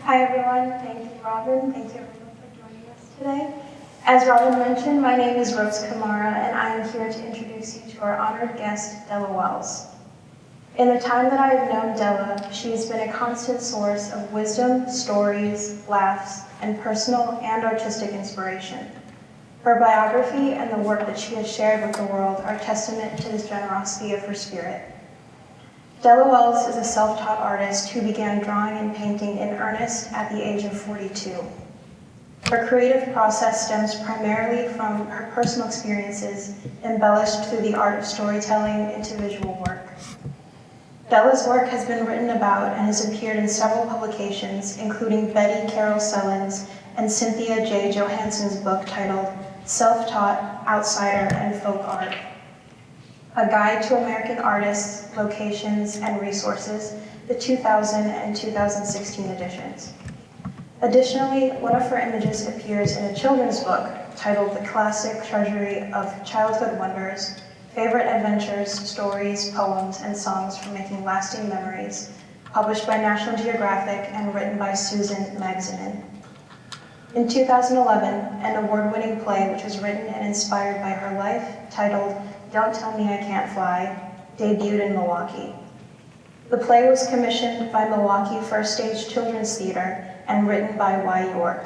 Hi everyone, thank you Robin, thank you everyone for joining us today. As Robin mentioned, my name is Rose Kamara and I am here to introduce you to our honored guest, Della Wells. In the time that I have known Della, she has been a constant source of wisdom, stories, laughs, and personal and artistic inspiration. Her biography and the work that she has shared with the world are testament to the generosity of her spirit. Della Wells is a self-taught artist who began drawing and painting in earnest at the age of 42. Her creative process stems primarily from her personal experiences, embellished through the art of storytelling into visual work. Della's work has been written about and has appeared in several publications, including Betty Carol Sellin's and Cynthia J. Johansson's book titled Self-Taught, Outsider, and Folk Art, a guide to American artists, locations, and resources, the 2000 and 2016 editions. Additionally, one of her images appears in a children's book titled The Classic Treasury of Childhood Wonders, Favorite Adventures, Stories, Poems, and Songs for Making Lasting Memories, published by National Geographic and written by Susan Magzanin. In 2011, an award-winning play which was written and inspired by her life, titled Don't Tell Me I Can't Fly, debuted in Milwaukee. The play was commissioned by Milwaukee First Stage Children's Theater and written by Y. York.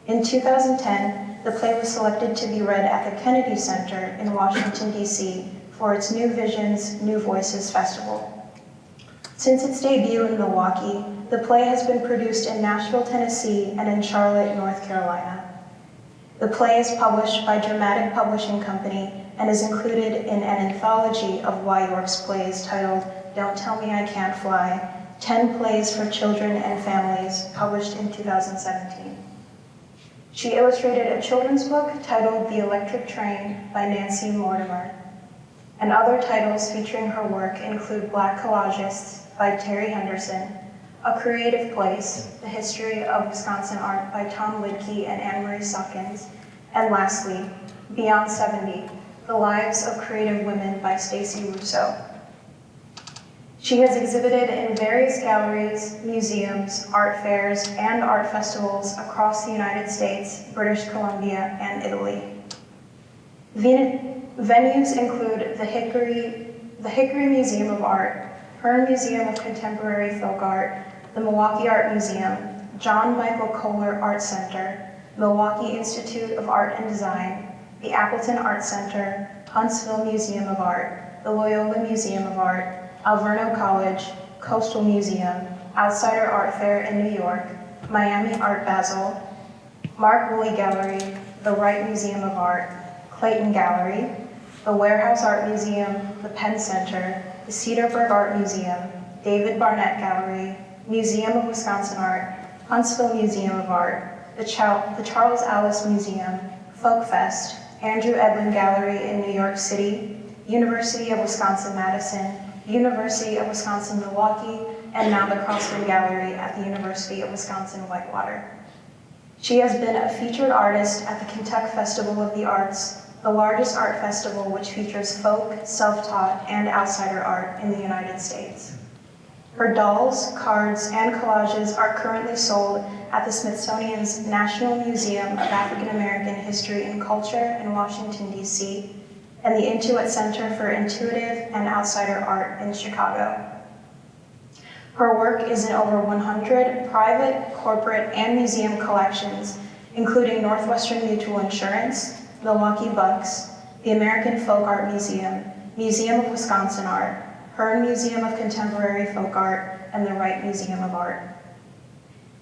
In 2010, the play was selected to be read at the Kennedy Center in Washington, D.C. for its New Visions, New Voices Festival. Since its debut in Milwaukee, the play has been produced in Nashville, Tennessee, and in Charlotte, North Carolina. The play is published by Dramatic Publishing Company and is included in an anthology of Y. York's plays titled Don't Tell Me I Can't Fly, 10 Plays for Children and Families, published in 2017. She illustrated a children's book titled The Electric Train by Nancy Mortimer, and other titles featuring her work include Black Collagists by Terry Henderson, A Creative Place, The History of Wisconsin Art by Tom Lidke and Anne-Marie Suckins, and lastly, Beyond 70, The Lives of Creative Women by Stacey Russo. She has exhibited in various galleries, museums, art fairs, and art festivals across the United States, British Columbia, and Italy. Venues include the Hickory Museum of Art, Hearn Museum of Contemporary Folk Art, the Milwaukee Art Museum, John Michael Kohler Art Center, Milwaukee Institute of Art and Design, the Appleton Art Center, Huntsville Museum of Art, the Loyola Museum of Art, Alverno College, Coastal Museum, Outsider Art Fair in New York, Miami Art Basel, Mark Woolley Gallery, the Wright Museum of Art, Clayton Gallery, the Warehouse Art Museum, the Penn Center, the Cedarburg Art Museum, David Barnett Gallery, Museum of Wisconsin Art, Huntsville Museum of Art, the Charles Alice Museum, Folk Fest, Andrew Edlin Gallery in New York City, University of Wisconsin-Madison, University of Wisconsin-Milwaukee, and now the Crossman Gallery at the University of Wisconsin-Whitewater. She has been a featured artist at the Kentucky Festival of the Arts, the largest art festival which features folk, self-taught, and outsider art in the United States. Her dolls, cards, and collages are currently sold at the Smithsonian's National Museum of African American History and Culture in Washington, D.C., and the Intuit Center for Intuitive and Outsider Art in Chicago. Her work is in over 100 private, corporate, and museum collections, including Northwestern Mutual Insurance, Milwaukee Bucks, the American Folk Art Museum, Museum of Wisconsin Art, Hearn Museum of Contemporary Folk Art, and the Wright Museum of Art.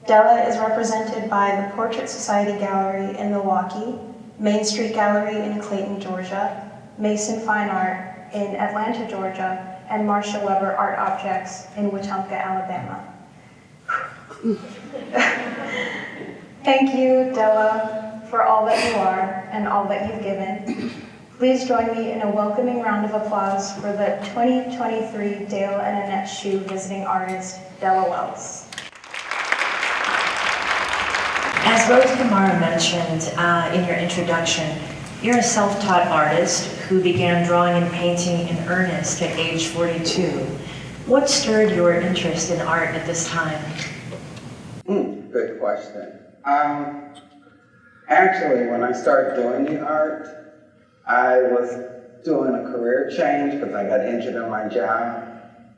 Della is represented by the Portrait Society Gallery in Milwaukee, Main Street Gallery in Clayton, Georgia, Mason Fine Art in Atlanta, Georgia, and Marcia Weber Art Objects in Wetumpka, Alabama. Thank you, Della, for all that you are and all that you've given. Please join me in a welcoming round of applause for the 2023 Dale and Annette Shoe visiting artist, Della Wells. As Rose Kamara mentioned in your introduction, you're a self-taught artist who began drawing and painting in earnest at age 42. What stirred your interest in art at this time? question. Actually, when I started doing the art, I was doing a career change because I got injured in my job,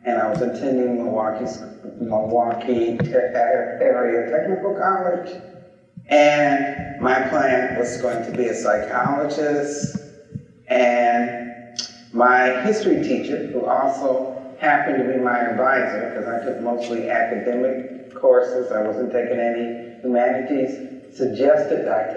and I was attending Milwaukee Area Technical College, and my plan was going to be a psychologist, and my history teacher, who also happened to be my advisor, because I took mostly academic courses, I wasn't taking any humanities, suggested that I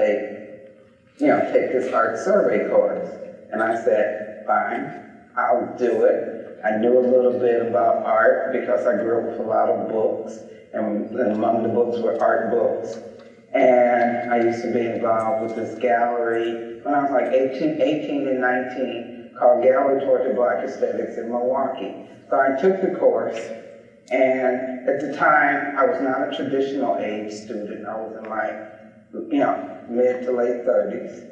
take this art survey course. And I said, fine, I'll do it. I knew a little bit about art because I grew up with a lot of books, and among the books were art books. And I used to be involved with this gallery when I was like 18 and 19, called Gallery Toward the Black Aesthetics in Milwaukee. So I took the course, and at the time, I was not a traditional age student. I was in my, mid to late 30s.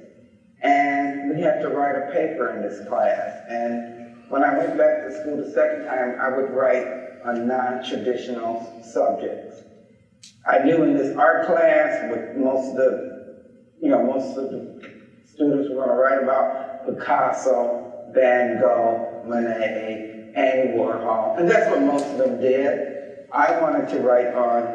And we had to write a paper in this class. And when I went back to school the second time, I would write on non-traditional subjects. I knew in this art class, with most of the students were going to write about Picasso, Van Gogh, Monet, Andy Warhol, and that's what most of them did. I wanted to write on,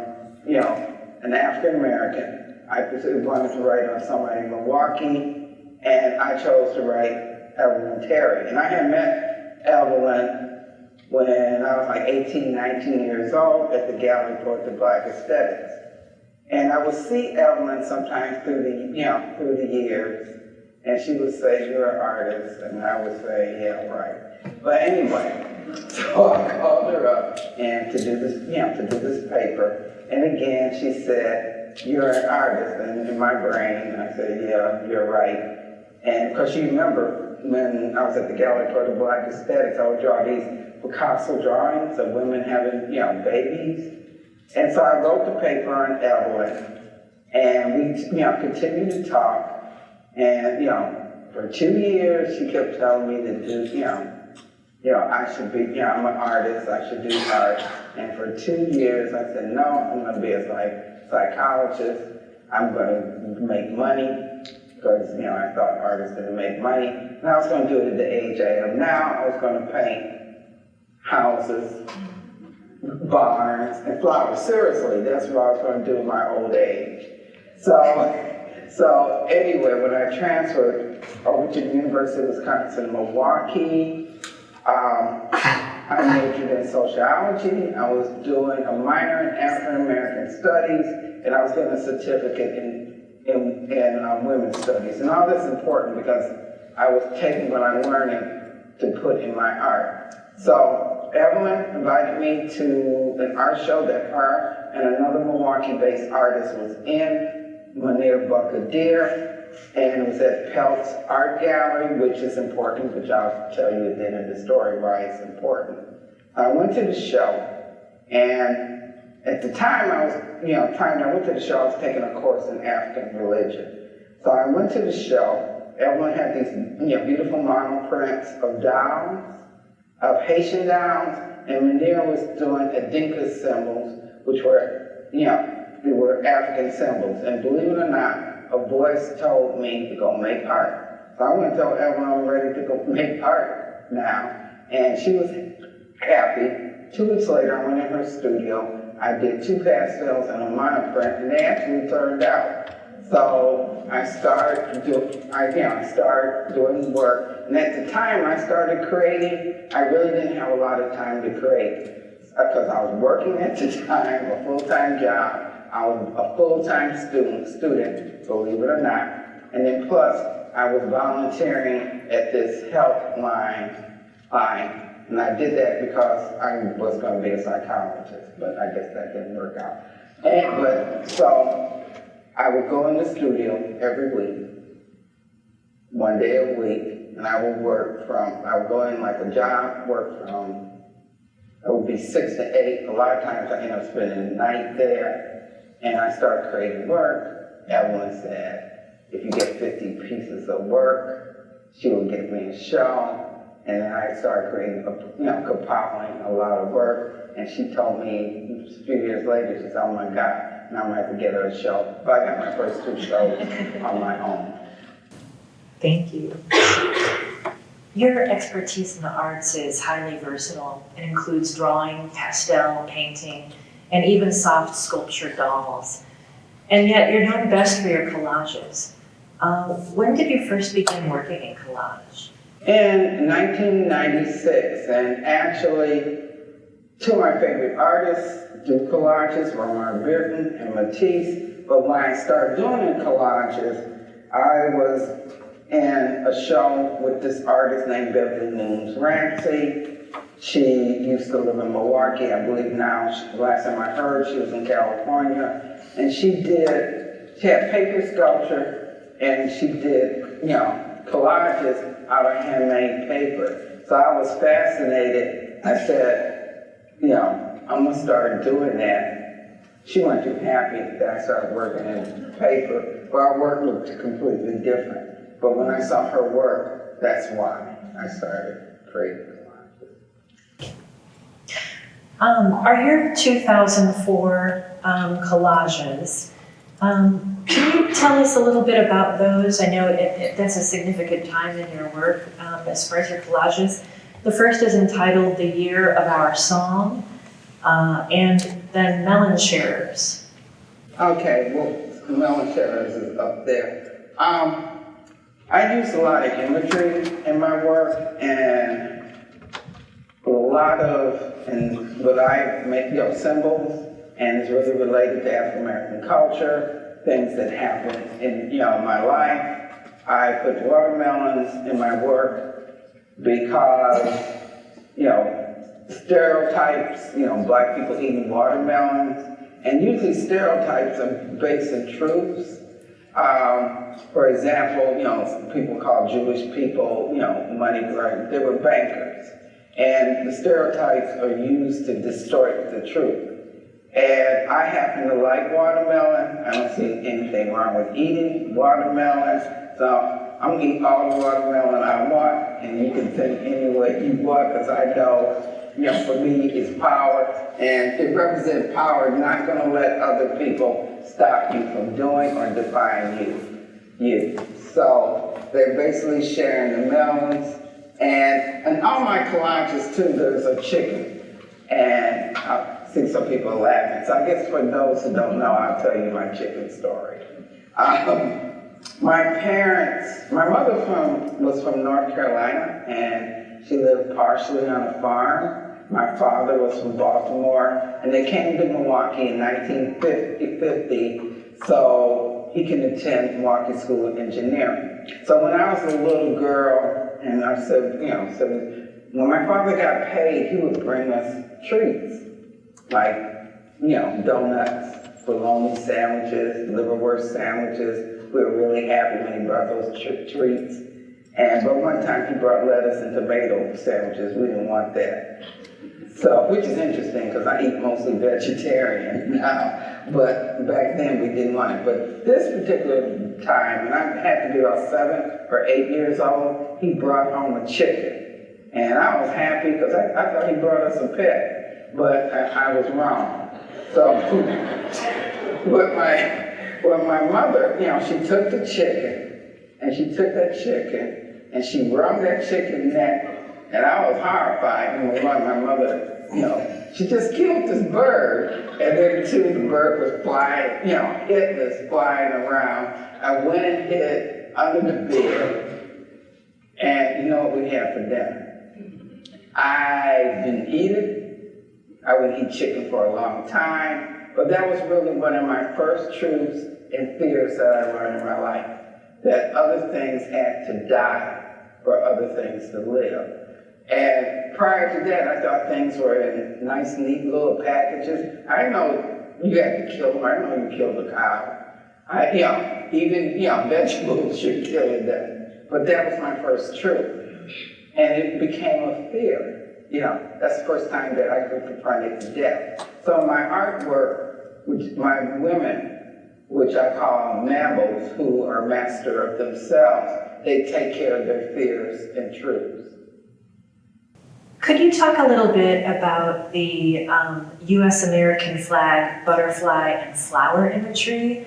an African American. I wanted to write on somebody in Milwaukee, and I chose to write Evelyn Terry. And I had met Evelyn when I was like 18, 19 years old at the Gallery Toward the Black Aesthetics. And I would see Evelyn sometimes through the years, and she would say, "You're an artist," and I would say, "Yeah, right." But anyway, so I called her up and to do this paper. And again, she said, "You're an artist," and in my brain, I said, "Yeah, you're right." And because you remember, when I was at the Gallery Toward the Black Aesthetics, I would draw these Picasso drawings of women having, babies. And so I wrote the paper on Evelyn, and we, continued to talk. And, for 2 years, she kept telling me to do, I should be, I'm an artist, I should do art. And for 2 years, I said, no, I'm going to be a psychologist. I'm going to make money. Because, I thought artists didn't make money. And I was going to do it at the age I am now. I was going to paint houses, barns, and flowers. Seriously, that's what I was going to do in my old age. So anyway, when I transferred over to the University of Wisconsin, Milwaukee, I majored in sociology. I was doing a minor in African American studies, and I was getting a certificate in women's studies. And all that's important because I was taking what I'm learning to put in my art. So Evelyn invited me to an art show that her and another Milwaukee-based artist was in, Munir Buckadeer, and it was at Pelt's Art Gallery, which is important, which I'll tell you at the end of the story why it's important. I went to the show, and at the time I went to the show, I was taking a course in African religion. So I went to the show. Everyone had these beautiful monoprints of dolls, of Haitian dolls, and Munir was doing Adinka symbols, which were, they were African symbols. And believe it or not, a voice told me to go make art. So I went and told everyone I'm ready to go make art now, and she was happy. 2 weeks later, I went in her studio. I did 2 pastels and a monoprint, and they actually turned out. So I started doing work. And at the time I started creating, I really didn't have a lot of time to create because I was working at the time, a full-time job. I was a full-time student, believe it or not. And then plus, I was volunteering at this health line. And I did that because I was going to be a psychologist, but I guess that didn't work out. So I would go in the studio every week, 1 day a week, and I would go in like a job, work from, it would be 6 to 8. A lot of times I ended up spending the night there, and I started creating work. Evelyn said, if you get 50 pieces of work, she would give me a show. And then I started creating, compiling a lot of work. And she told me a few years later, she said, oh my God, and I might get her a show. But I got my first 2 shows on my own. Thank you. Your expertise in the arts is highly versatile. It includes drawing, pastel, painting, and even soft sculpture dolls. And yet you're known best for your collages. When did you first begin working in collage? In 1996, and actually, 2 of my favorite artists do collages were Mark Burton and Matisse. But when I started doing collages, I was in a show with this artist named Beverly Moons Ramsey. She used to live in Milwaukee, I believe now. Last time I heard, she was in California. And she had paper sculpture, and she did, collages out of handmade paper. So I was fascinated. I said, I'm gonna start doing that. She wasn't too happy that I started working in paper, but our work looked completely different. But when I saw her work, that's why I started creating collages. Are your 2004 collages, can you tell us a little bit about those? I know that's a significant time in your work as far as your collages. The first is entitled The Year of Our Song, and then Melon Sharers. Okay, well, Melon Sharers is up there. I use a lot of imagery in my work, and a lot of, and what I make, symbols, and it's really related to African American culture, things that happen in, my life. I put watermelons in my work because, stereotypes, black people eating watermelons, and usually stereotypes are based in truths. For example, people call Jewish people, money grubbers. They were bankers. And the stereotypes are used to distort the truth. And I happen to like watermelon. I don't see anything wrong with eating watermelon. So I'm gonna eat all the watermelon I want, and you can think any way you want, because I know, for me, it's power. And it represents power, not gonna let other people stop you from doing or defying you. So they're basically sharing the melons. And all my collages too, there's a chicken. And I see some people are laughing. So I guess for those who don't know, I'll tell you my chicken story. My mother was from North Carolina, and she lived partially on a farm. My father was from Baltimore, and they came to Milwaukee in 1950, so he can attend Milwaukee School of Engineering. So when I was a little girl, and I said, when my father got paid, he would bring us treats, like, donuts, bologna sandwiches, liverwurst sandwiches. We were really happy when he brought those treats. But one time he brought lettuce and tomato sandwiches. We didn't want that. So, which is interesting because I eat mostly vegetarian now, but back then we didn't want it. But this particular time, and I had to be about 7 or 8 years old, he brought home a chicken. And I was happy because I thought he brought us a pet, but I was wrong. So, but my mother, she took the chicken, and she took that chicken, and she wrung that chicken neck. And I was horrified, and my mother, she just killed this bird, and then the bird was flying, hitless, flying around. I went and hid under the bed, and you know what we had for dinner? I didn't eat it. I would eat chicken for a long time, but that was really one of my first truths and fears that I learned in my life, that other things had to die for other things to live. And prior to that, I thought things were in nice, neat little packages. I know you had to kill them. I know you killed a cow. Even vegetables should kill them. But that was my first truth. And it became a fear. That's the first time that I could confront it to death. So my artwork, which my women, which I call mammals, who are master of themselves, they take care of their fears and truths. Could you talk a little bit about the U.S. American flag, butterfly, and flower imagery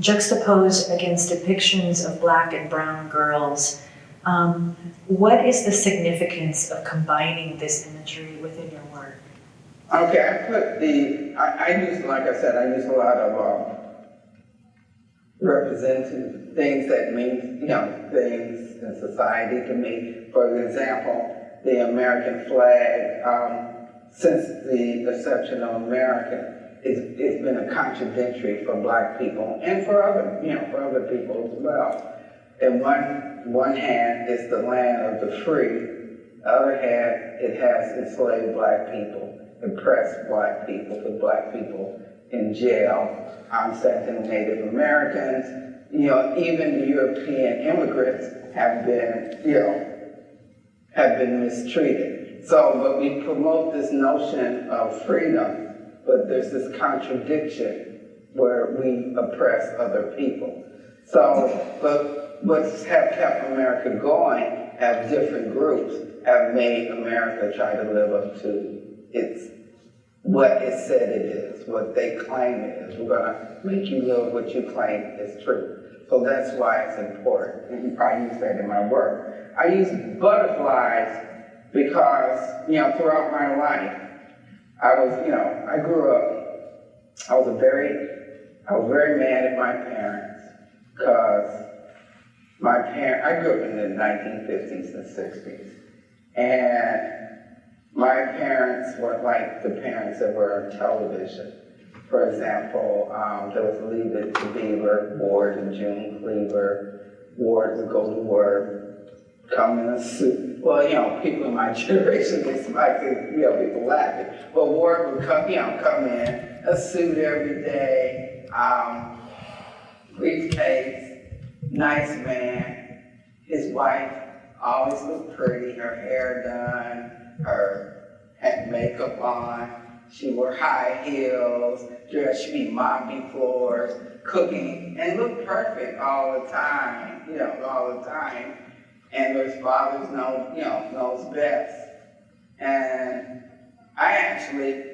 juxtaposed against depictions of Black and brown girls? What is the significance of combining this imagery within your work? Okay, I use, like I said, I use a lot of representative things that mean, things in society to me. For example, the American flag, since the inception of America, it's been a contradictory for Black people and for other people as well. In one hand, it's the land of the free. The other hand, it has enslaved Black people, oppressed Black people, put Black people in jail, sent Native Americans. Even the European immigrants have been mistreated. But we promote this notion of freedom, but there's this contradiction where we oppress other people. But what's have kept America going have different groups have made America try to live up to what it said it is, what they claim it is. We're gonna make you live what you claim is true. So that's why it's important. And you probably use that in my work. I use butterflies because, throughout my life, I grew up, I was very mad at my parents because I grew up in the 1950s and 60s. And my parents were like the parents that were on television. For example, there was Leave It to Beaver, Ward and June Cleaver. Ward would go to work, come in a suit. Well, people in my generation, they like to, people laughing. But Ward would come in, a suit every day, briefcase, nice man. His wife always looked pretty, her hair done, had makeup on. She wore high heels, she'd be mopping floors, cooking, and looked perfect all the time, all the time. And his father's knows best. And I actually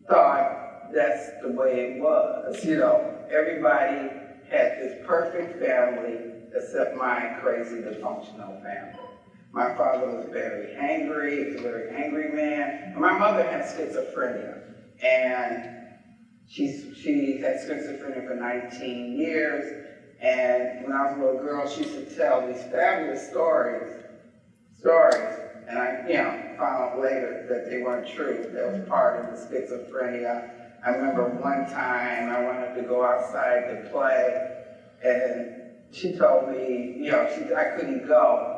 thought that's the way it was. Everybody had this perfect family except my crazy dysfunctional family. My father was very angry, he was a very angry man. And my mother had schizophrenia. And she had schizophrenia for 19 years. And when I was a little girl, she used to tell these fabulous stories. And I found out later that they weren't true. That was part of the schizophrenia. I remember one time I wanted to go outside to play, and she told me, I couldn't go,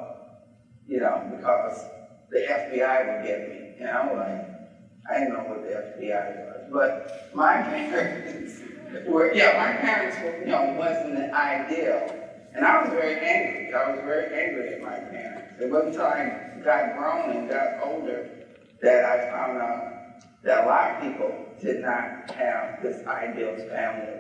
because the FBI would get me. And I'm like, I didn't know what the FBI was. But my parents were, wasn't ideal. And I was very angry. I was very angry at my parents. It wasn't until I got grown and got older that I found out that a lot of people did not have this ideal family.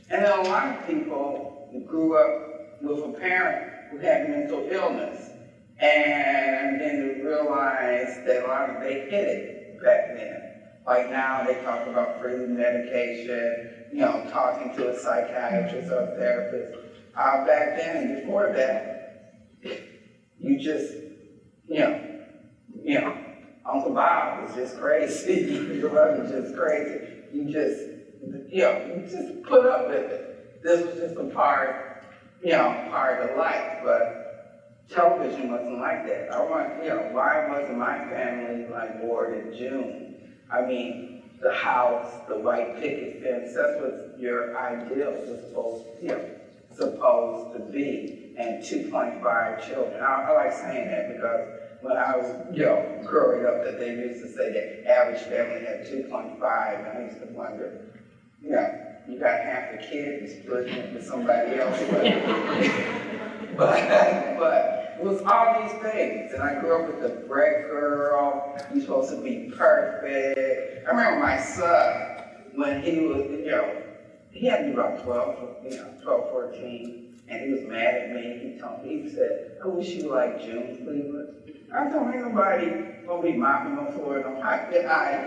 And then a lot of people grew up with a parent who had mental illness. And then to realize that they hid it back then. Like now they talk about free medication, talking to a psychiatrist or a therapist. Back then and before that, you just, Uncle Bob was just crazy. Your mother was just crazy. You just put up with it. This was just a part of life. But television wasn't like that. Why wasn't my family like Ward and June? I mean, the house, the white picket fence, that's what your ideal was supposed to be, and 2.5 children. I like saying that because when I was, growing up, that they used to say that average family had 2.5, and I used to wonder, you got half the kids splitting it with somebody else. But it was all these things, and I grew up with the bread girl. You're supposed to be perfect. I remember my son, when he was, he had to be about 12, 14, and he was mad at me. He said, I wish you were like June Cleveland. I don't ain't nobody gonna be mopping the floor, no high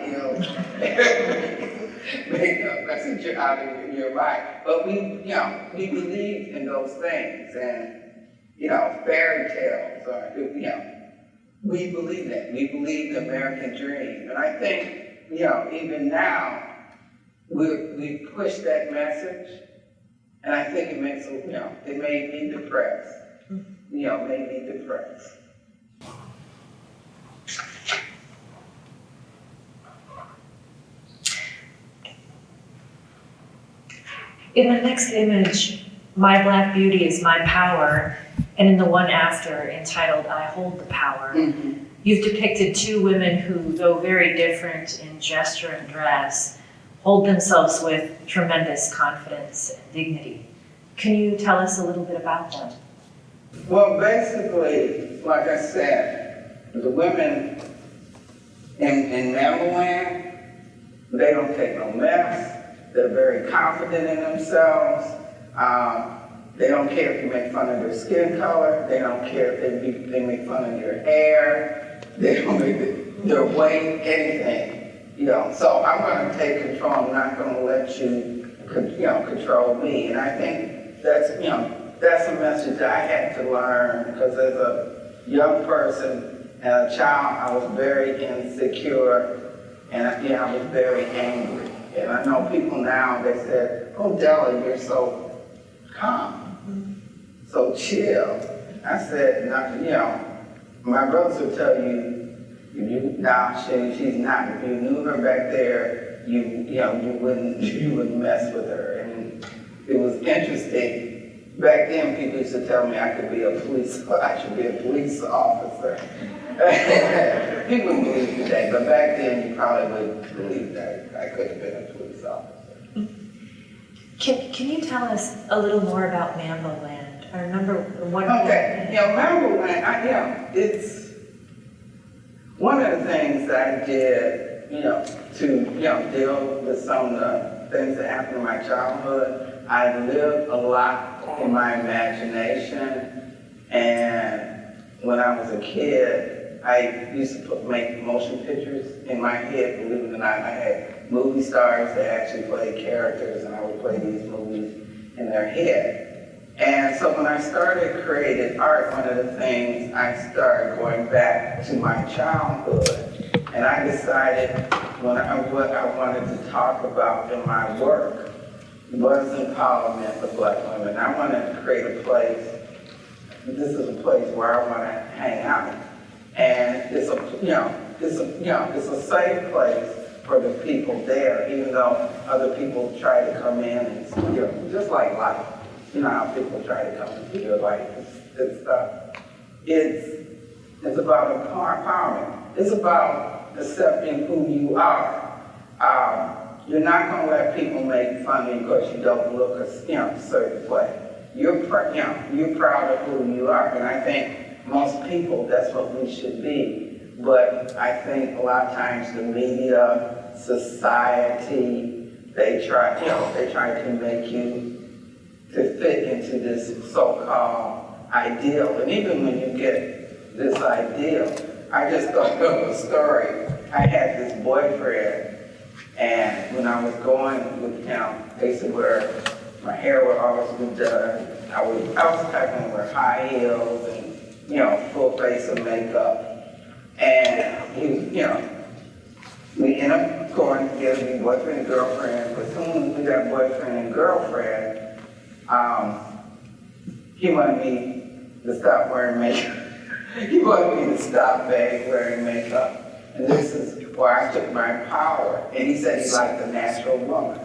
heels. Makeup, I said you're out of your right. But we believe in those things and, fairy tales we believe that. We believe the American dream. And I think, even now, we push that message, and I think it makes, it made me depressed. Made me depressed. In the next image, My Black Beauty is My Power, and in the one after, entitled I Hold the Power, you've depicted two women who, though very different in gesture and dress, hold themselves with tremendous confidence and dignity. Can you tell us a little bit about them? Well, basically, like I said, the women in Mambaland, they don't take no mess. They're very confident in themselves. They don't care if you make fun of their skin color. They don't care if they make fun of your hair. They don't make their weight, anything. So I'm going to take control. I'm not going to let you, control me. And I think that's a message I had to learn because as a young person and a child, I was very insecure and I was very angry. And I know people now, they said, oh, Della, you're so calm, so chill. I said, my brothers will tell you, she's not. If you knew her back there, you wouldn't mess with her. And it was interesting. Back then, people used to tell me I should be a police officer. People wouldn't believe today, but back then you probably wouldn't believe that I could have been a police officer. Can you tell us a little more about Mambaland? I remember one. Okay, Mambaland, it's one of the things that I did, to deal with some of the things that happened in my childhood. I lived a lot in my imagination, and when I was a kid, I used to make motion pictures in my head. Believe it or not, I had movie stars that actually played characters, and I would play these movies in their head. And so when I started creating art, one of the things I started going back to my childhood, and I decided what I wanted to talk about in my work was empowerment of Black women. I wanted to create a place. This is a place where I want to hang out. And it's a safe place for the people there, even though other people try to come in and, just like life. You know how people try to come into your life and stuff. It's about empowerment. It's about accepting who you are. You're not going to let people make fun of you because you don't look a certain way. You're proud of who you are, and I think most people, that's what we should be. But I think a lot of times the media, society, they try to make you to fit into this so-called ideal. And even when you get this ideal, I just thought of a story. I had this boyfriend, and when I was going with him, I used to wear, my hair would always be done. I was the type of wear high heels and, full face of makeup. And we ended up going together, be boyfriend and girlfriend. But soon as we got boyfriend and girlfriend, he wanted me to stop wearing makeup. He wanted me to stop wearing makeup. And this is where I took my power. And he said he liked a natural woman.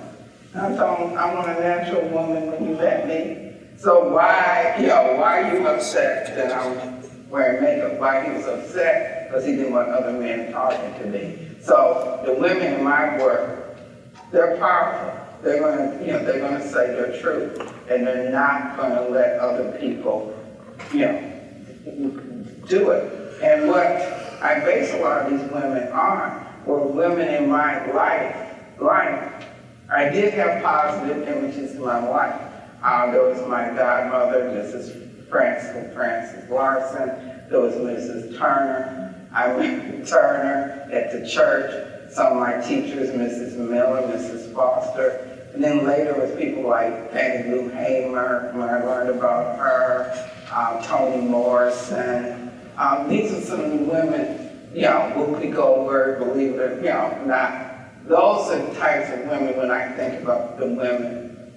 And I told him, I want a natural woman when you met me. So why are you upset that I was wearing makeup? Why he was upset? Because he didn't want other men talking to me. So the women in my work, they're powerful. They're gonna say their truth, and they're not gonna let other people, do it. And what I base a lot of these women on were women in my life. I did have positive images in my life. There was my godmother, Mrs. Frances Larson. There was Mrs. Turner. I met Turner at the church. Some of my teachers, Mrs. Miller, Mrs. Foster. And then later was people like Fannie Lou Hamer, when I learned about her, Toni Morrison. These are some of the women, Whoopi Goldberg, believe it or not. Those are the types of women when I think about the women,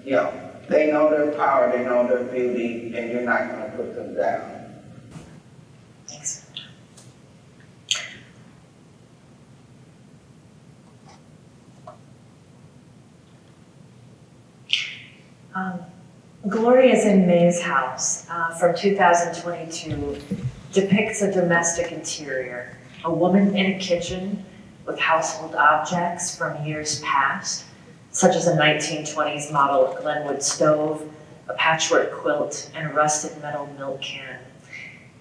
they know their power, they know their beauty, and you're not going to put them down. Thanks. Gloria's in May's house from 2022 depicts a domestic interior, a woman in a kitchen with household objects from years past, such as a 1920s model Glenwood stove, a patchwork quilt, and a rusted metal milk can.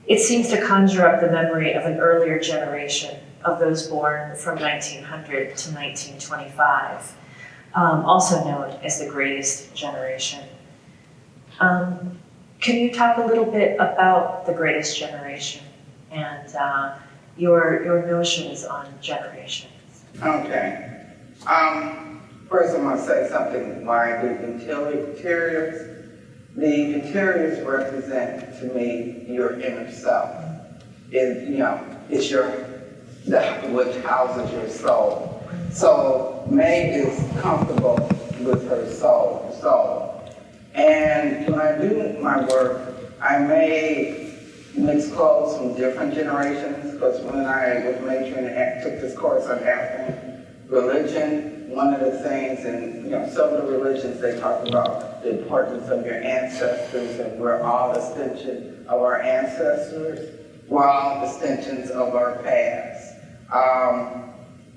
It seems to conjure up the memory of an earlier generation of those born from 1900 to 1925, also known as the greatest generation. Can you talk a little bit about the greatest generation and your notions on generations? Okay. First, I'm going to say something why I do interiors. The interiors represent to me your inner self. It's which houses your soul. So May is comfortable with her soul. And when I do my work, I may mix clothes from different generations, because when I was majoring and took this course on African religion, one of the things in some of the religions, they talk about the importance of your ancestors, and we're all extensions of our ancestors. We're all extensions of our past.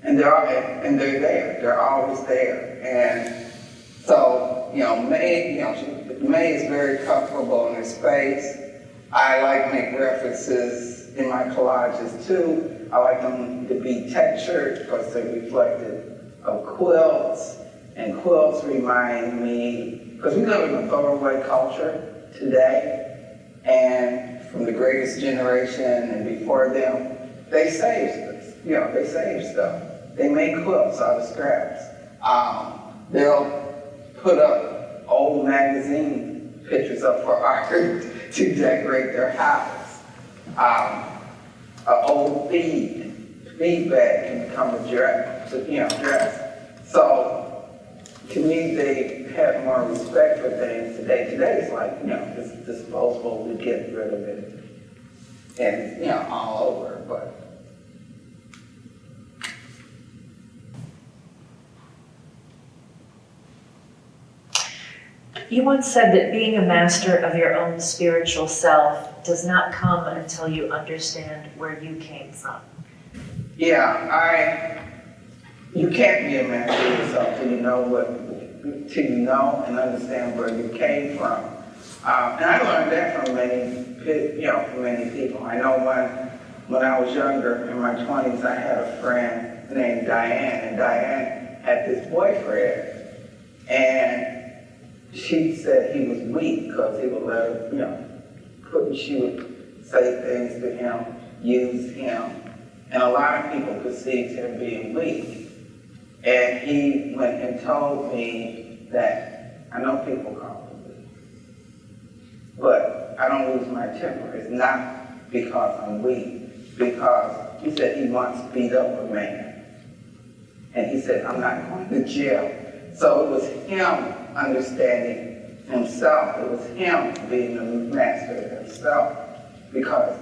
And they're there. They're always there. And so, May is very comfortable in her space. I like to make references in my collages too. I like them to be textured because they're reflective of quilts. And quilts remind me, because we live in a throwaway culture today, and from the greatest generation and before them, they saved us. They saved stuff. They made quilts out of scraps. They'll put up old magazine pictures up for art to decorate their house. An old feed bag can become a dress. So to me, they have more respect for things today. Today is like, it's disposable, we get rid of it. And, all over, but. You once said that being a master of your own spiritual self does not come until you understand where you came from. Yeah, you can't be a master of yourself till you know and understand where you came from. And I learned that from many people. I know when I was younger, in my 20s, I had a friend named Diane, and Diane had this boyfriend, and she said he was weak because he would let her, she would say things to him, use him, and a lot of people perceived him being weak. And he went and told me that, I know people call me weak, but I don't lose my temper. It's not because I'm weak, because he said he once beat up a man. And he said, I'm not going to jail. So it was him understanding himself. It was him being the master of himself, because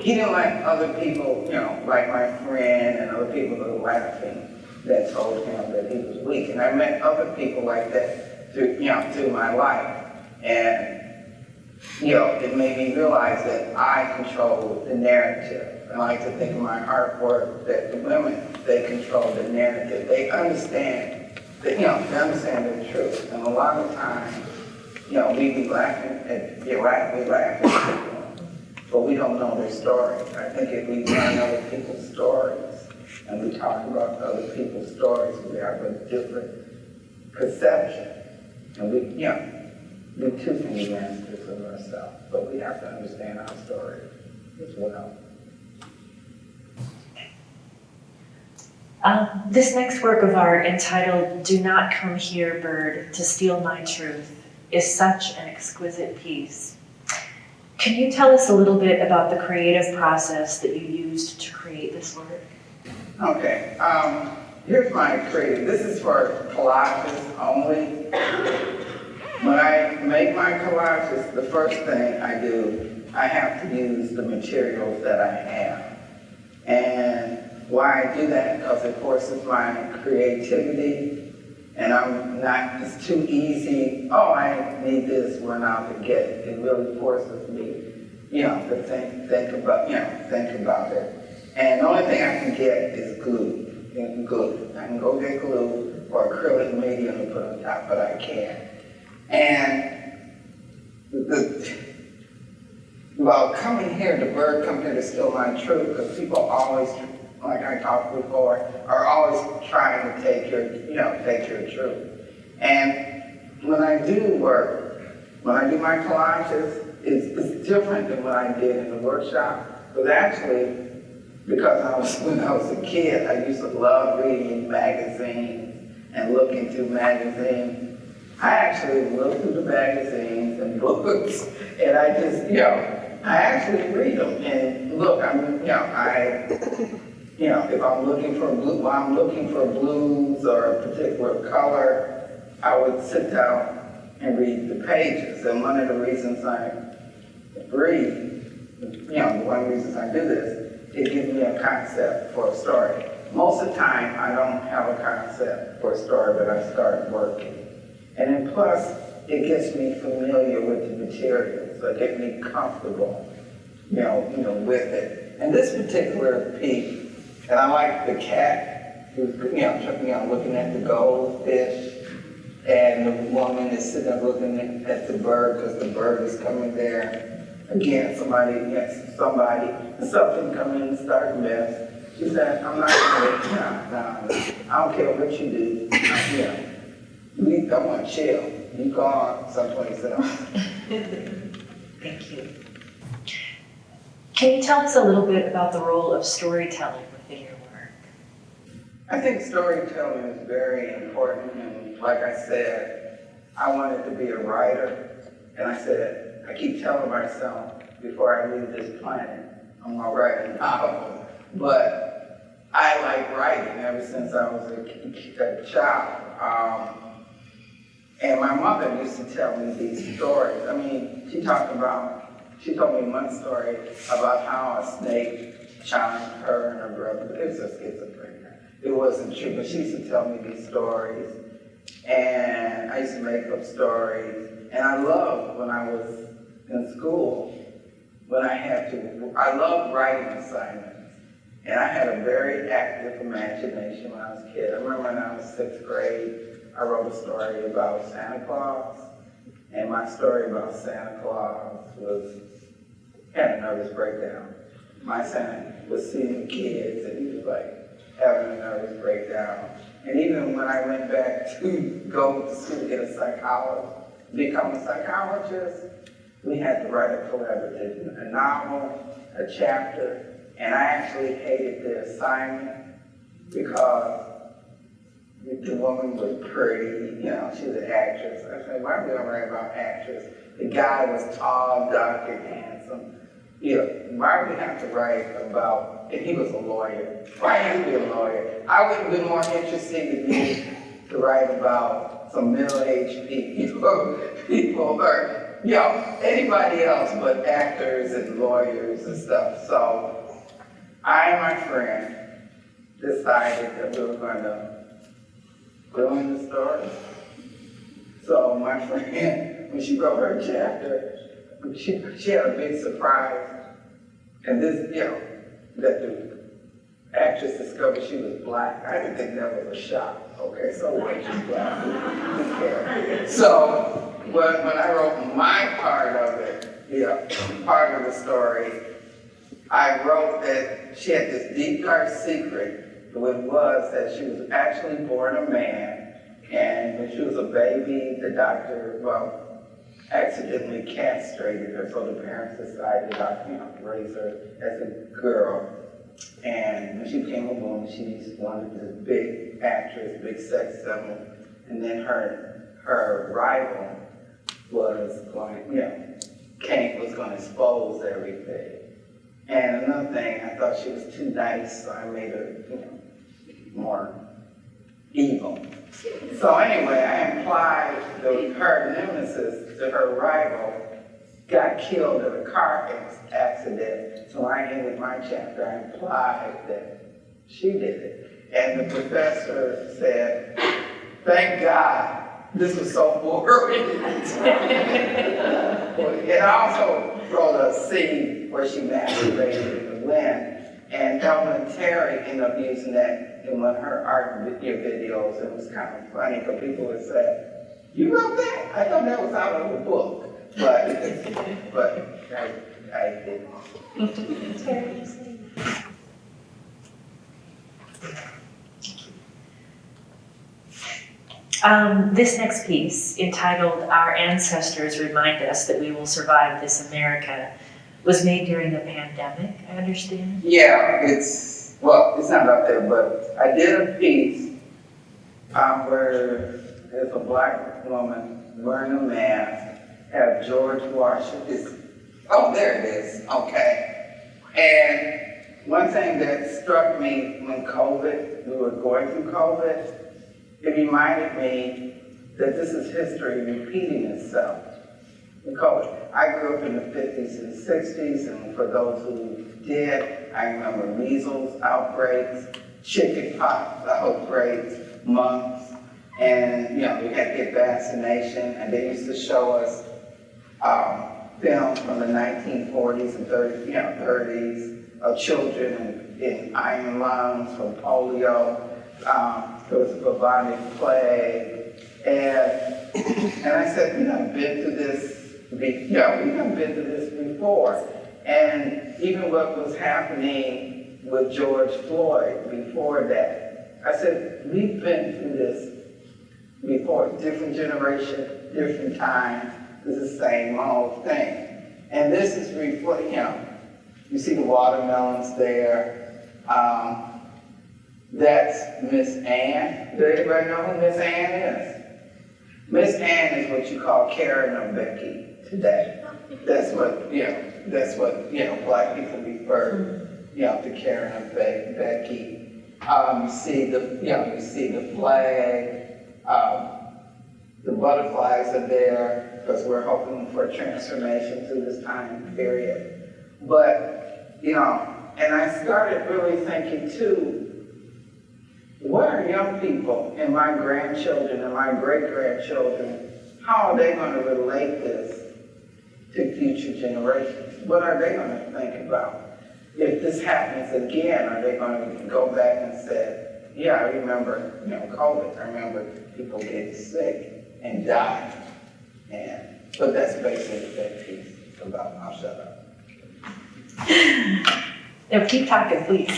he didn't like other people, like my friend and other people that were laughing, that told him that he was weak. And I met other people like that through my life. And, it made me realize that I control the narrative. I like to think of my artwork that the women, they control the narrative. They understand, they understand the truth. And a lot of times, we be laughing at people, but we don't know their story. I think if we learn other people's stories and we talk about other people's stories, we have a different perception. And we too can be masters of ourselves, but we have to understand our story. as well. This next work of art, entitled "Do Not Come Here, Bird, to Steal My Truth," is such an exquisite piece. Can you tell us a little bit about the creative process that you used to create this work? Okay, here's my creative. This is for collages only. When I make my collages, the first thing I do, I have to use the materials that I have. And why I do that, because it forces my creativity, and I'm not, it's too easy, oh, I need this, run out and get it. It really forces me, to think about it. And the only thing I can get is glue. I can go get glue or acrylic medium to put on top, but I can't. And coming here, the bird come here to steal my truth, because people always, like I talked before, are always trying to take your truth. And when I do my collages, it's different than what I did in the workshop. But actually, because when I was a kid, I used to love reading magazines and looking through magazines. I actually look through the magazines and books, and I just, I actually read them. And look, if I'm looking for while I'm looking for blues or a particular color, I would sit down and read the pages. And one of the reasons I read, one of the reasons I do this, it gives me a concept for a story. Most of the time, I don't have a concept for a story, but I start working. And then plus, it gets me familiar with the materials. It gets me comfortable, with it. And this particular piece, and I like the cat who's, looking at the goldfish, and the woman is sitting there looking at the bird because the bird is coming there. Again, something come in and start a mess. She said, I'm not gonna, I don't care what you do. I want to chill. You go on someplace else. Thank you. Can you tell us a little bit about the role of storytelling within your work? I think storytelling is very important, and like I said, I wanted to be a writer, and I keep telling myself before I leave this planet, I'm gonna write a novel, but I like writing ever since I was a child. And my mother used to tell me these stories. I mean, she told me one story about how a snake charmed her and her brother. It was a schizophrenia. It wasn't true, but she used to tell me these stories. And I used to make up stories. And I loved when I was in school, I loved writing assignments. And I had a very active imagination when I was a kid. I remember when I was 6th grade, I wrote a story about Santa Claus, and my story about Santa Claus had a nervous breakdown. My Santa was seeing the kids, and he was having a nervous breakdown. And even when I went back to go to school to become a psychologist, we had to write a collaborative, a novel, a chapter, and I actually hated the assignment because the woman was pretty, she was an actress. I said, why are we gonna write about actress? The guy was tall, dark, and handsome. Why do we have to write about, and he was a lawyer. Why have to be a lawyer? I would have been more interested to write about some middle-aged people or, anybody else but actors and lawyers and stuff. So I and my friend decided that we were going to fill in the story. So my friend, when she wrote her chapter, she had a big surprise. And this, that the actress discovered she was black. I didn't think that was a shock. Okay, so what? She's black. Who cares? So when I wrote my part of it, part of the story, I wrote that she had this deep, dark secret. What it was that she was actually born a man, and when she was a baby, the doctor, accidentally castrated her, so the parents decided to raise her as a girl. And when she became a woman, she wanted this big actress, big sex symbol. And then her rival was going to expose everything. And another thing, I thought she was too nice, so I made her, more evil. So anyway, I implied her nemesis to her rival got killed in a car accident. So I ended my chapter, I implied that she did it. And the professor said, "Thank God, this was so boring." It also wrote a scene where she masturbated in the wind. And Ellen Terry ended up using that in one of her art videos. It was kind of funny because people would say, "You wrote that? I thought that was out of the book." But I didn't. Terry, just leave. This next piece, entitled "Our Ancestors Remind Us That We Will Survive This America," was made during the pandemic, I understand? Yeah, it's not up there, but I did a piece where there's a black woman wearing a mask, have George Washington. Oh, there it is. Okay. And one thing that struck me when we were going through COVID, it reminded me that this is history repeating itself. Because I grew up in the 50s and 60s, and for those who did, I remember measles outbreaks, chicken pox outbreaks, mumps, and we had to get vaccination, and they used to show us films from the 1940s and 30s of children in iron lungs from polio. There was a bubonic plague, and I said, we done been through this. We done been through this before, and even what was happening with George Floyd before that, I said, we've been through this before. Different generation, different times. It's the same old thing, and this is you see the watermelons there. That's Miss Ann. Does anybody know who Miss Ann is? Miss Ann is what you call Karen or Becky today. That's what black people refer, to Karen or Becky. You see the flag. The butterflies are there because we're hoping for a transformation through this time period. But, and I started really thinking too, what are young people and my grandchildren and my great-grandchildren, how are they going to relate this to future generations? What are they going to think about? If this happens again, are they going to go back and say, yeah, I remember, COVID, I remember people getting sick and dying. But that's basically that piece about. I'll shut up. No, keep talking, please.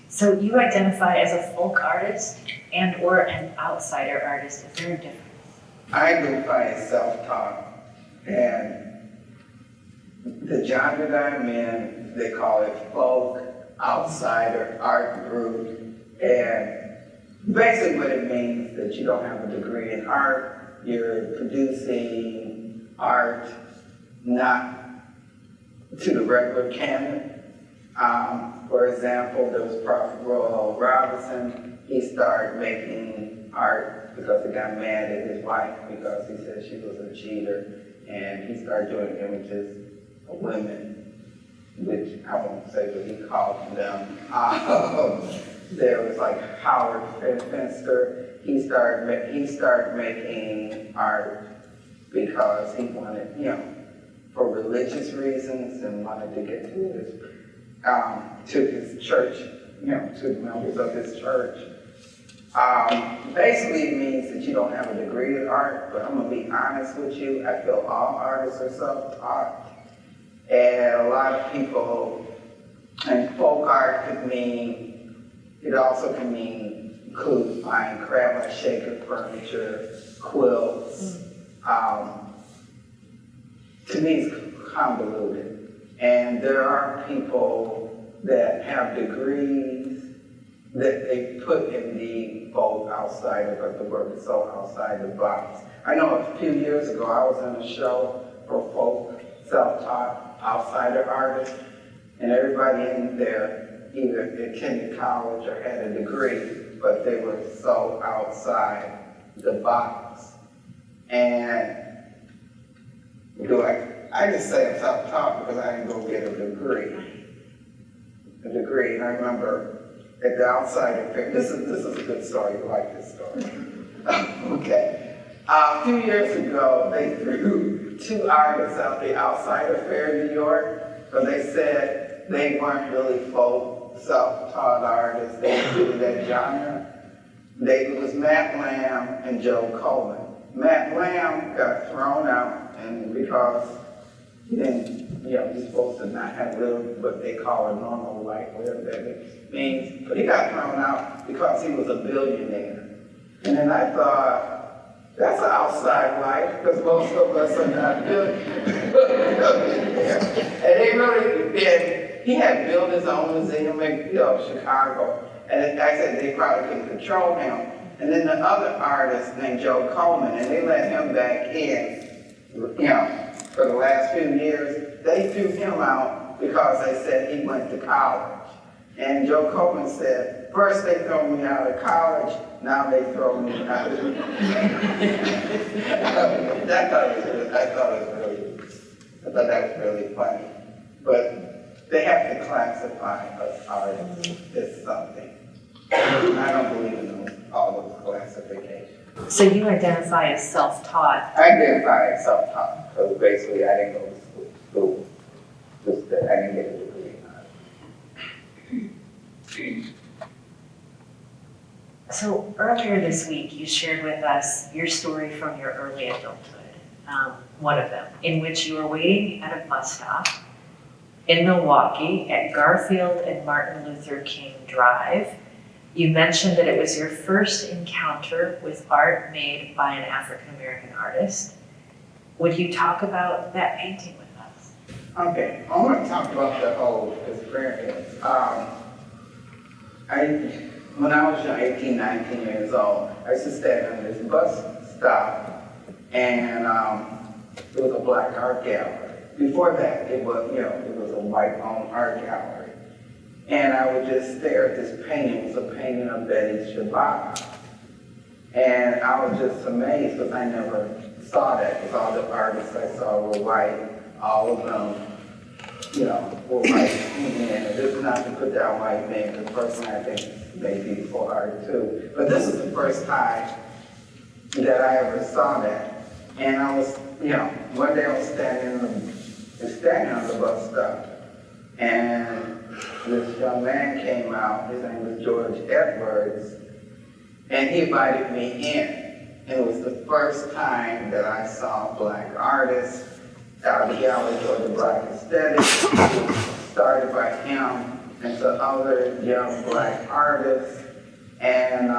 So you identify as a folk artist and or an outsider artist. Is there a difference? I identify as self-taught, and the genre that I'm in, they call it folk, outsider, art group, and basically what it means is that you don't have a degree in art, you're producing art not to the regular canon. For example, there was Prophet Royal Robinson. He started making art because he got mad at his wife because he said she was a cheater, and he started doing images of women, which I won't say what he called them. There was like Howard Finster. He started making art because he wanted, for religious reasons, and wanted to get to his church, to the members of his church. Basically, it means that you don't have a degree in art, but I'm gonna be honest with you, I feel all artists are self-taught. And a lot of people And folk art it also can include fine craft like shaker furniture, quilts. To me, it's convoluted. And there are people that have degrees that they put in the folk outsider, but the work is so outside the box. I know a few years ago, I was in a show for folk, self-taught outsider artists, and everybody in there either attended college or had a degree, but they were so outside the box. And I just say I'm self-taught because I didn't go get a degree. And I remember at the outsider fair, this is a good story, you like this story. Okay. A few years ago, they threw 2 artists out the outsider fair in New York, because they said they weren't really folk, self-taught artists, they did that genre. It was Matt Lamb and Joe Coleman. Matt Lamb got thrown out, and because he didn't, he's supposed to not have lived what they call a normal life, whatever that means, but he got thrown out because he was a billionaire. And then I thought, that's an outside life, because most of us are not billionaires. And they really did. He had built his own museum in Chicago, and I said they probably can control him. And then the other artist named Joe Coleman, and they let him back in, for the last few years. They threw him out because they said he went to college. And Joe Coleman said, first they throw me out of college, now they throw me out of I thought that was really funny. But they have to classify us artists as something. I don't believe in all those classifications. So you identify as self-taught. I identify as self-taught, because basically I didn't go to school. Just that I didn't get a degree. So earlier this week, you shared with us your story from your early adulthood, one of them, in which you were waiting at a bus stop in Milwaukee at Garfield and Martin Luther King Drive. You mentioned that it was your first encounter with art made by an African-American artist. Would you talk about that painting with us? Okay, I want to talk about the whole experience. When I was 18, 19 years old, I used to stand on this bus stop, and it was a black art gallery. Before that, it was a white-owned art gallery. And I would just stare at this painting. It was a painting of Betty Shabbat. And I was just amazed because I never saw that, because all the artists I saw were white, all of them, were white men. And this is not to put down white men, because personally I think they beautiful art too. But this is the first time that I ever saw that. And I was, one day I was standing on the bus stop, and this young man came out. His name was George Edwards, and he invited me in. And it was the first time that I saw black artists. The gallery for the Black Aesthetic started by him and some other young black artists, and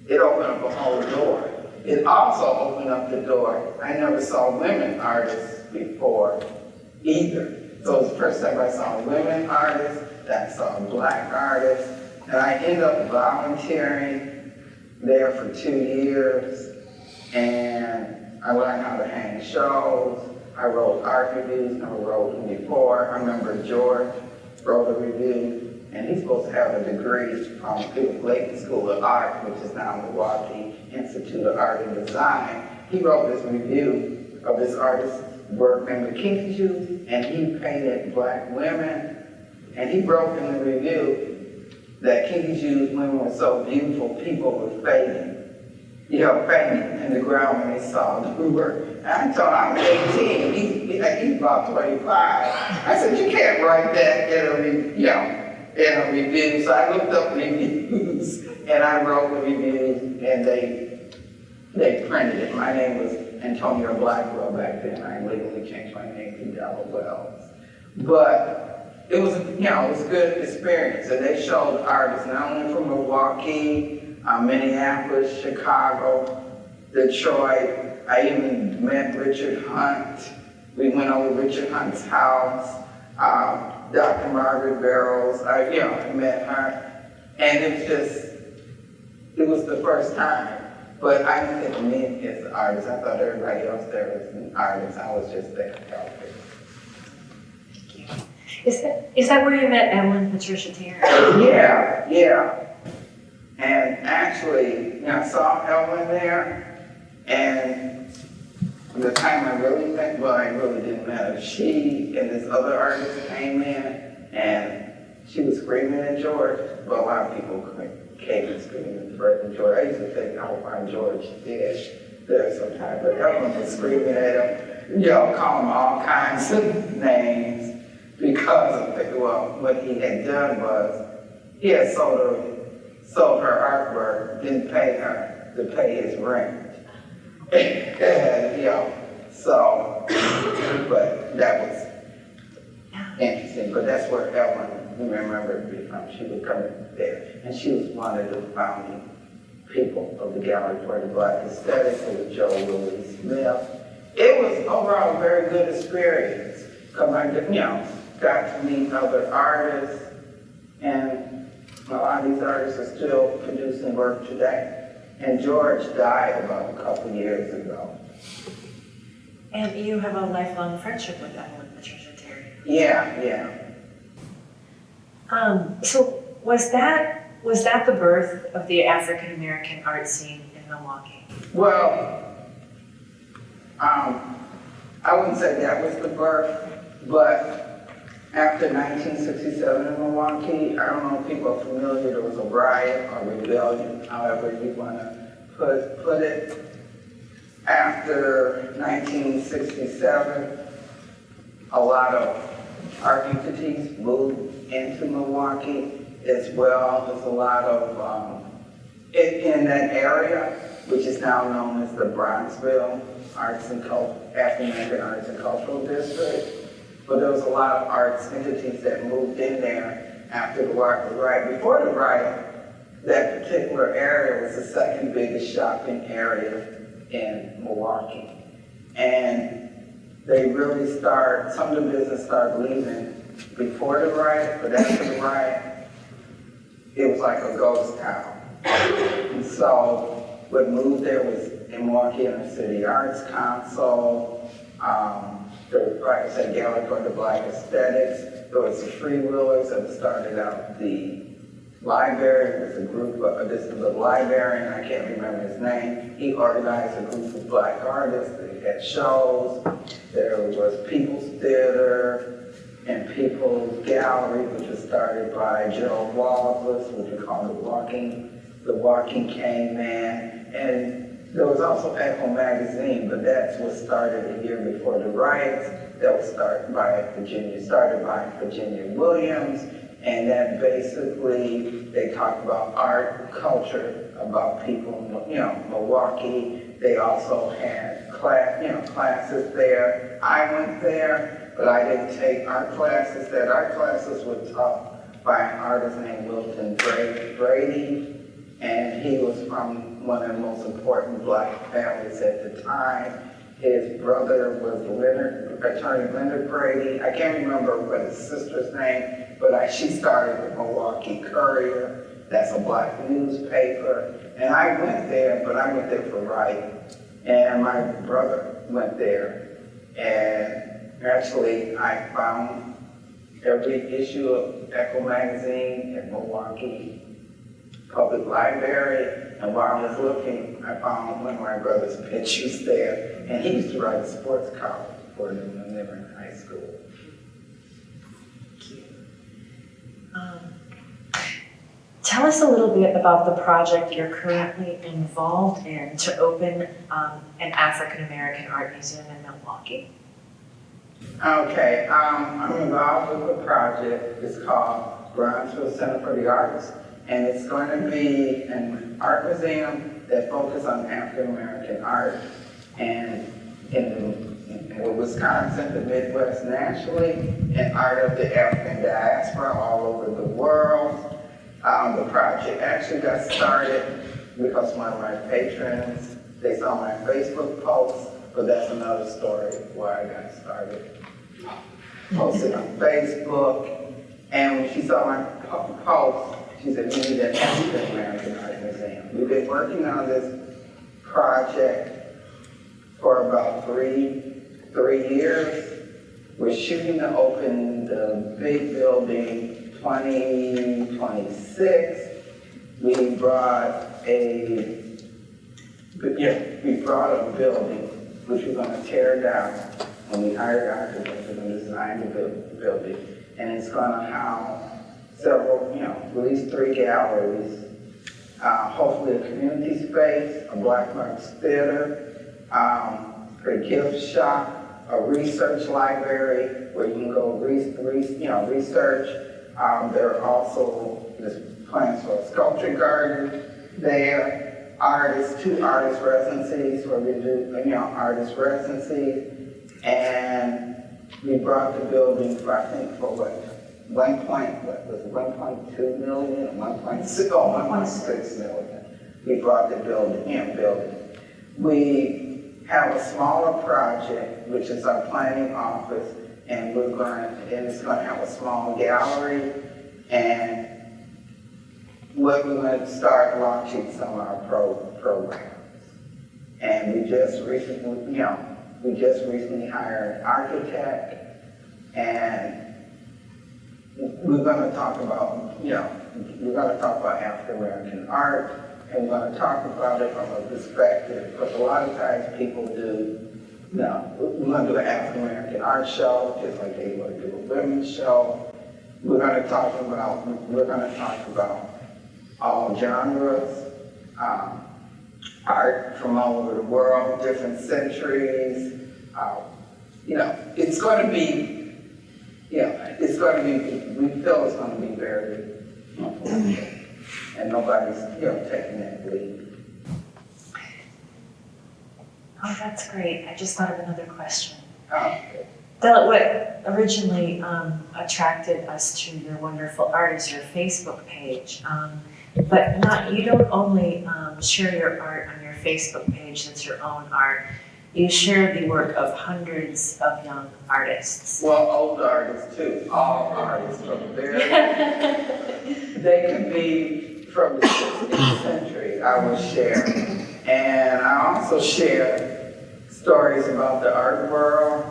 it opened up a whole door. It also opened up the door. I never saw women artists before either. So it was the first time I saw women artists, then I saw black artists, and I ended up volunteering there for 2 years, and I learned how to hang shows. I wrote art reviews, never wrote them before. I remember George wrote a review, and he's supposed to have a degree from Clayton School of Art, which is now Milwaukee Institute of Art and Design. He wrote this review of this artist's work named The Kinky Jews, and he painted black women, and he wrote in the review that Kinky Jews women were so beautiful, people were fainting in the ground when they saw the work. And I told him, I'm 18, he's about 25. I said, you can't write that in a review. So I looked up reviews, and I wrote the reviews, and they printed it. My name was Antonio Blackwell back then. I legally changed my name to Della Wells. But it was, it was a good experience. And they showed artists not only from Milwaukee, Minneapolis, Chicago, Detroit. I even met Richard Hunt. We went over Richard Hunt's house. Dr. Margaret Barrows, I met her. And it was the first time. But I didn't think of me as an artist. I thought everybody else there was an artist. I was just there to help it. Thank you. Is that where you met Evelyn Patricia Terry? Yeah. And actually, I saw Evelyn there, and the time I really didn't met her. She and this other artist came in, and she was screaming at George. Well, a lot of people came and screaming at Fred and George. I used to think, I hope I'm George dead there sometime, but Evelyn was screaming at him, calling him all kinds of names. Because what he had done was he had sold her artwork, didn't pay her to pay his rent. And, but that was interesting. But that's where Ellen, remember me from. She would come there, and she was one of the founding people of the Gallery for the Black Aesthetics. It was Joe Willie Smith. It was overall a very good experience. Come on, got to meet other artists, and a lot of these artists are still producing work today. And George died about a couple years ago. And you have a lifelong friendship with Evelyn Patricia Terry. Yeah. So was that the birth of the African American art scene in Milwaukee? Well, I wouldn't say that was the birth, but after 1967 in Milwaukee, I don't know if people are familiar, there was a riot or rebellion, however you want to put it. After 1967, a lot of art entities moved into Milwaukee, as well as a lot of, in that area, which is now known as the Bronxville African American Arts and Cultural District. But there was a lot of arts entities that moved in there after the riot. Before the riot, that particular area was the second biggest shopping area in Milwaukee. And some of the business started leaving before the riot, but after the riot, it was like a ghost town. And so what moved there was in Milwaukee Inner City Arts Council, like I said, Gallery for the Black Aesthetics. There was the Freewheelers that started out the library. There's a group this is a librarian, I can't remember his name. He organized a group of black artists. They had shows. There was People's Theater and People's Gallery, which was started by Gerald Wallace, which we call the Walking Cane Man. And there was also Echo Magazine, but that's what started a year before the riots. That was started by Virginia Williams, and that basically, they talked about art, culture, about people in Milwaukee. They also had classes there. I went there, but I didn't take art classes. That art classes were taught by an artist named Wilton Brady, and he was from one of the most important black families at the time. His brother was attorney Leonard Brady. I can't remember what his sister's name, but she started the Milwaukee Courier. That's a black newspaper. And I went there, but I went there for writing. And my brother went there. And actually, I found every issue of Echo Magazine at Milwaukee Public Library, and while I was looking, I found one of my brother's pictures there, and he used to write a sports column for them when they were in high school. Cute. Tell us a little bit about the project you're currently involved in to open an African American art museum in Milwaukee. Okay, I'm involved with a project. It's called Bronxville Center for the Arts. And it's going to be an art museum that focuses on African American art and in for Wisconsin, the Midwest nationally, and art of the African diaspora all over the world. The project actually got started because one of my patrons, they saw my Facebook post, but that's another story where I got started. Posted on Facebook, and when she saw my post, she said, we need an African American Art Museum. We've been working on this project for about three years. We're shooting to open the big building 2026. We brought a building which we're going to tear down, and we hired architects to design the building, and it's going to house several, at least 3 galleries, hopefully a community space, a black box theater, a gift shop, a research library where you can go research. There are also plans for a sculpture garden there. Two artist residencies where we do, artist residencies. And we brought the building for, I think, for what, 1.2 million, or 1.6 million. We brought the building. We have a smaller project, which is our planning office, and it's going to have a small gallery, and we're going to start launching some of our programs. And we just recently hired an architect, and we're going to talk about, African American art, and we're going to talk about it from a perspective, because a lot of times people do, we're going to do an African American art show, just like they want to do a women's show. We're going to talk about all genres, art from all over the world, different centuries. It's going to be, we feel it's going to be very influential, and nobody's, taking that lead. Oh, that's great. I just thought of another question. Okay. Della, what originally attracted us to your wonderful art is your Facebook page. But you don't only share your art on your Facebook page that's your own art. You share the work of hundreds of young artists. Well, old artists too. All artists from they could be from the 16th century, I will share. And I also share stories about the art world,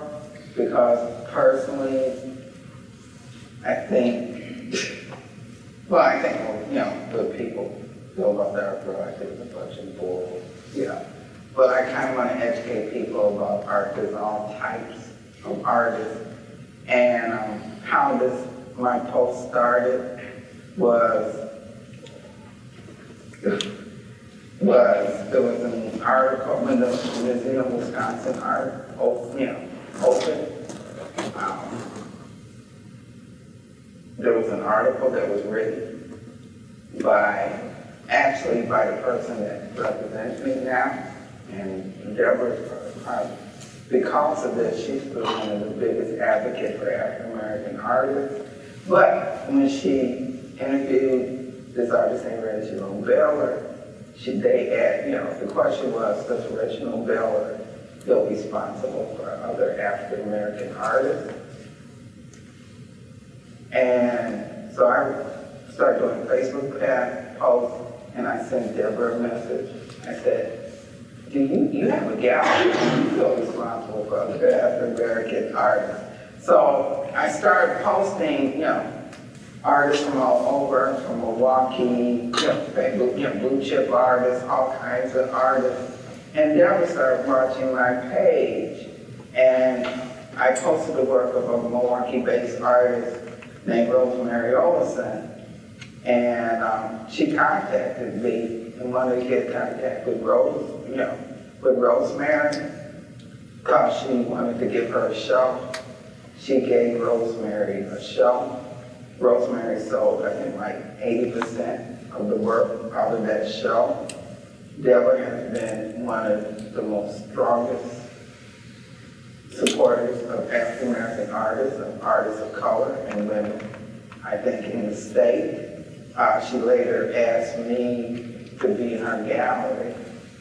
because personally, I think good people know about the art world. I think it's a bunch of bull, But I kind of want to educate people about art. There's all types of artists. And how my post started was there was an article when the Museum of Wisconsin Art opened. There was an article that was written by the person that represents me now, and Deborah, because of this, she's been one of the biggest advocates for African American artists. But when she interviewed this artist named Reginald Beller, the question was, does Reginald Beller feel responsible for other African American artists? And so I started doing Facebook posts, and I sent Deborah a message. I said, do you have a gallery? Do you feel responsible for other African American artists? So I started posting, artists from all over, from Milwaukee, blue chip artists, all kinds of artists. And Della started watching my page, and I posted the work of a Milwaukee-based artist named Rosemary Olison. And she contacted me and wanted to get contact with Rosemary, because she wanted to give her a show. She gave Rosemary a show. Rosemary sold, I think, like 80% of the work out of that show. Della has been one of the most strongest supporters of African American artists, of artists of color and women, I think, in the state. She later asked me to be in her gallery,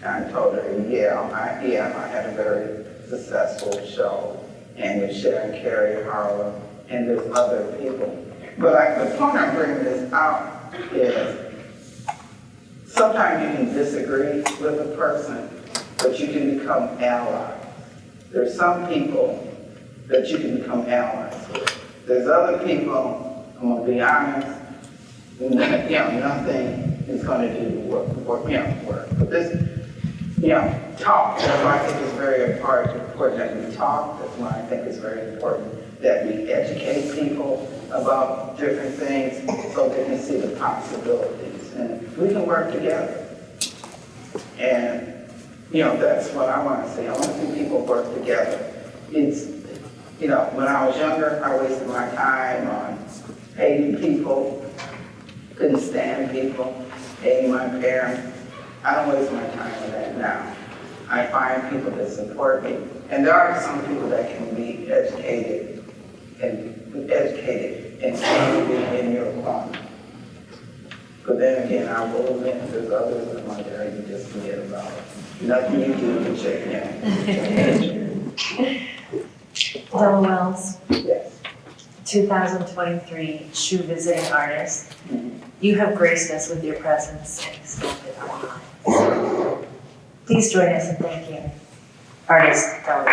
and I told her, yeah, I had a very successful show, and with Sharon Carey Harlow, and there's other people. But the point I'm bringing this out is sometimes you can disagree with a person, but you can become allies. There's some people that you can become allies with. There's other people, I'm gonna be honest, nothing is gonna do the work. But this, talk. That's why I think it's very important that we talk. That's why I think it's very important that we educate people about different things so they can see the possibilities. And we can work together. And, that's what I want to see. I want to see people work together. It's, when I was younger, I wasted my time on hating people, couldn't stand people, hating my parents. I don't waste my time on that now. I find people that support me. And there are some people that can be educated and can be in your corner. But then again, I will admit there's others that want there you just forget about it. Nothing you do can check Della Wells, Yes. 2023 Shoe Visiting Artist. You have graced us with your presence and expanded our minds. Please join us in thanking artist Della.